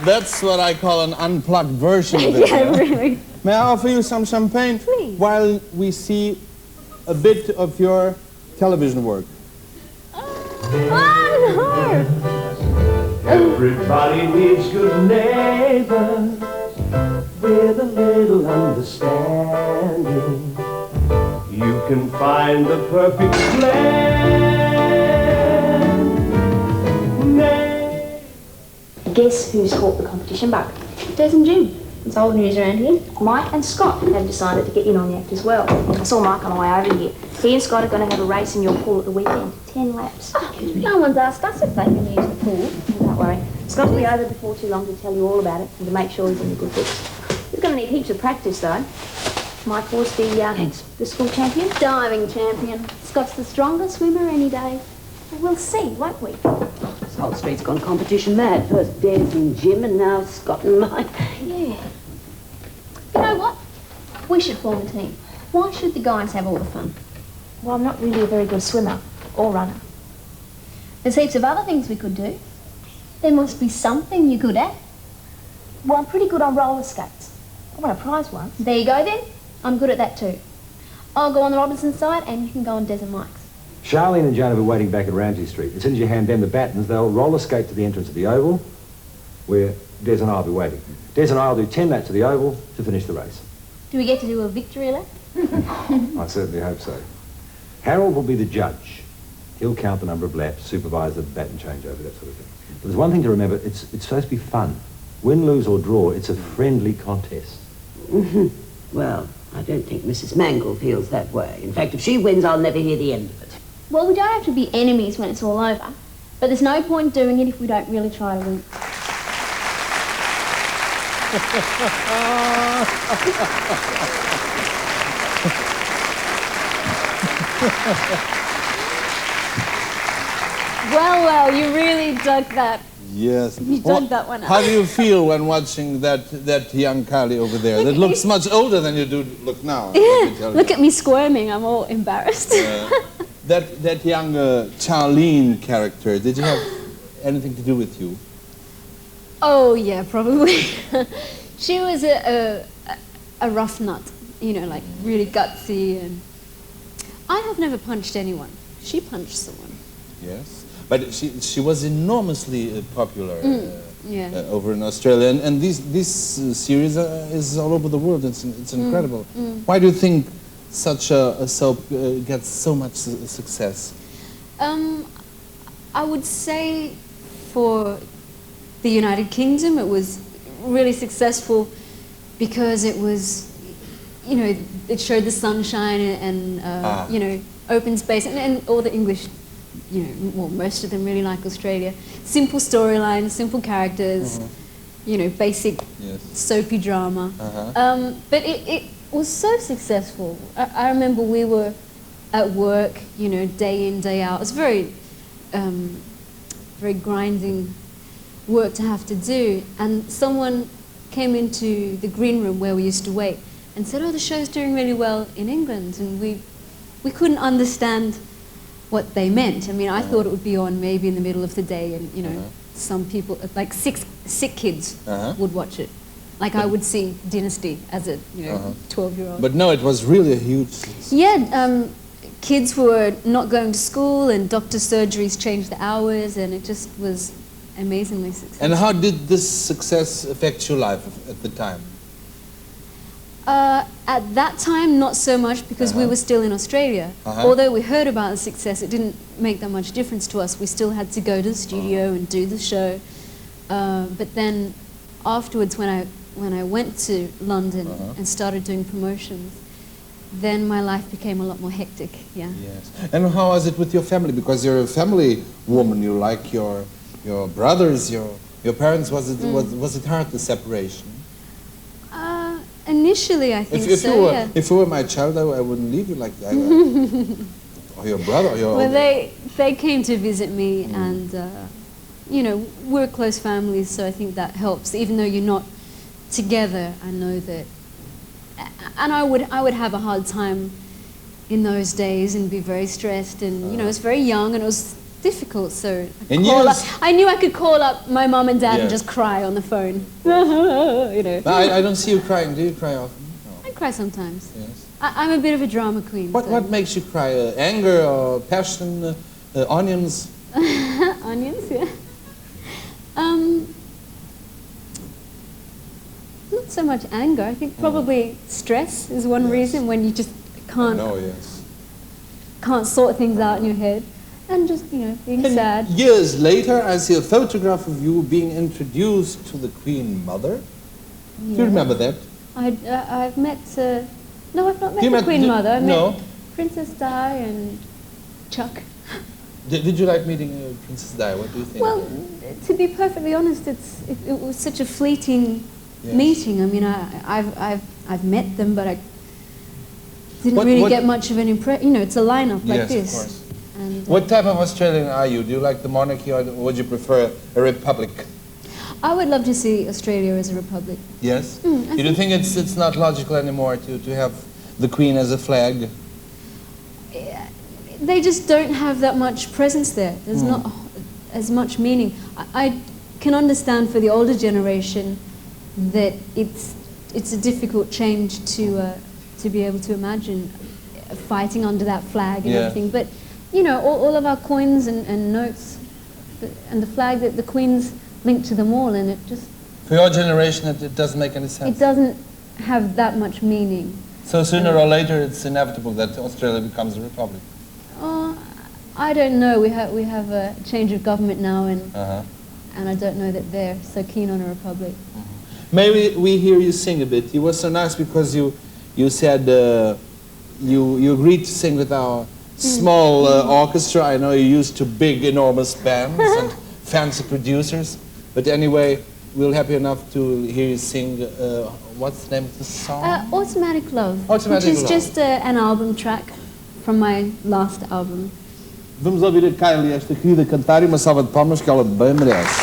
That's what I call an unplugged version of it. Yeah, really. May I offer you some champagne? Please. While we see a bit of your television work. Oh, no! Everybody needs good neighbors with a little understanding. You can find the perfect blend. Guess who's caught the competition bug? Des and Jim. It's old news around here. Mike and Scott have decided to get in on the act as well. I saw Mike on the way over here. He and Scott are going to have a race in your pool at the weekend. 10 laps. Oh, no one's asked us if they can use the pool. Don't worry. Scott will be over before too long to tell you all about it and to make sure he's in the good books. He's going to need heaps of practice, though. Mike was the school champion. Diving champion. Scott's the strongest swimmer any day. Well, we'll see, won't we? This whole street's gone competition mad. First Des and Jim and now Scott and Mike. Yeah. You know what? We should form a team. Why should the guys have all the fun? Well, I'm not really a very good swimmer or runner. There's heaps of other things we could do. There must be something you're good at. Well, I'm pretty good on roller skates. I won a prize once. There you go then. I'm good at that too. I'll go on the Robinson side and you can go on Des and Mike's. Charlene and Joan will be waiting back at Ramsay Street. As soon as you hand them the batons, they'll roller skate to the entrance of the oval, where Des and I will be waiting. Des and I will do 10 laps of the oval to finish the race. Do we get to do a victory lap? I certainly hope so. Harold will be the judge. He'll count the number of laps, supervise the baton changeover, that sort of thing. But there's one thing to remember, it's supposed to be fun. Win, lose or draw, it's a friendly contest. Well, I don't think Mrs. Mangle feels that way. In fact, if she wins, I'll never hear the end of it. Well, we don't have to be enemies when it's all over. But there's no point doing it if we don't really try to win. Well, you really dug that. Yes. You dug that one out. How do you feel when watching that young Kylie over there? That looks much older than you do look now. Yeah. Look at me squirming. I'm all embarrassed. That young Charlene character, did you have anything to do with you? Oh, yeah, probably. She was a rough nut, you know, like really gutsy. And I have never punched anyone. She punched someone. Yes. But she was enormously popular over in Australia, and this series is all over the world. It's incredible. Why do you think such a soap gets so much success? I would say for the United Kingdom it was really successful because it was, you know, it showed the sunshine and you know, open space and all the English. You know, well, most of them really like Australia. Simple storylines, simple characters, you know, basic soapy drama. But it was so successful. I remember we were at work, you know, day in, day out. It was very grinding work to have to do. And someone came into the green room where we used to wait and said, oh, the show's doing really well in England. And we couldn't understand what they meant. I mean, I thought it would be on maybe in the middle of the day and, you know, some people, like sick kids would watch it. Like I would see Dynasty as a, you know, 12-year-old. But no, it was really a huge success. Yeah, kids were not going to school and doctor surgeries changed the hours and it just was amazingly successful. And how did this success affect your life at the time? At that time, not so much because we were still in Australia. Although we heard about the success, it didn't make that much difference to us. We still had to go to the studio and do the show. But then afterwards, when I went to London and started doing promotions, then my life became a lot more hectic, yeah. Yes. And how was it with your family? Because you're a family woman, you like your brothers, your parents. Was it hard, the separation? Initially, I think yeah. If you were my child, I wouldn't leave you like that. Or your brother, or your... Well, they came to visit me and, you know, we're close families, so I think that helps. Even though you're not together, I know that... And I would have a hard time in those days and be very stressed and, you know, I was very young and it was difficult, so And I knew I could call up my mum and dad Yeah. and just cry on the phone. You know. I don't see you crying. Do you cry often? I cry sometimes. Yes. I'm a bit of a drama queen. What so. what makes you cry? Anger or passion? Onions? Onions, yeah. Not so much anger. I think probably stress is one Yes. reason when you just can't No, yes. can't sort things out in your head, and just being sad. Years later, I see a photograph of you being introduced to the Queen Mother. Do you remember that? I've met. No, I've not met You the met Queen the- Mother. I no. met Princess Di and Chuck. Did you like meeting Princess Di? What do you think? Well, to be perfectly honest, it was such a fleeting Yes. meeting. I mean, I've met them, but I didn't What- really what- get much of an impression. It's a lineup like Yes, of this. course. And, What type of Australian are you? Do you like the monarchy or would you prefer a republic? I would love to see Australia as a republic. Yes? I You don't think it's not logical anymore to have the Queen as a flag? They just don't have that much presence there. There's Hmm. not as much meaning. I can understand for the older generation that it's a difficult change to be able to imagine fighting under that flag and Yeah. everything. But all of our coins and notes and the flag that the Queen's linked to them all, and it just For your generation, it doesn't make any it sense. doesn't have that much meaning. So sooner or later, it's inevitable that Australia becomes a republic. I don't know. We have a change of government now, Uh-huh. and I don't know that they're so keen on a republic. May we hear you sing a bit? You were so nice because you said you agreed to sing with our small orchestra. I know you're used to big, enormous bands and fancy producers. But anyway, we're happy enough to hear you sing. What's the name of the song? Automatic Love, Automatic which is Love. just an album track from my last album. Vamos ouvir a Kylie, esta querida cantar, e uma salva de palmas que ela bem merece.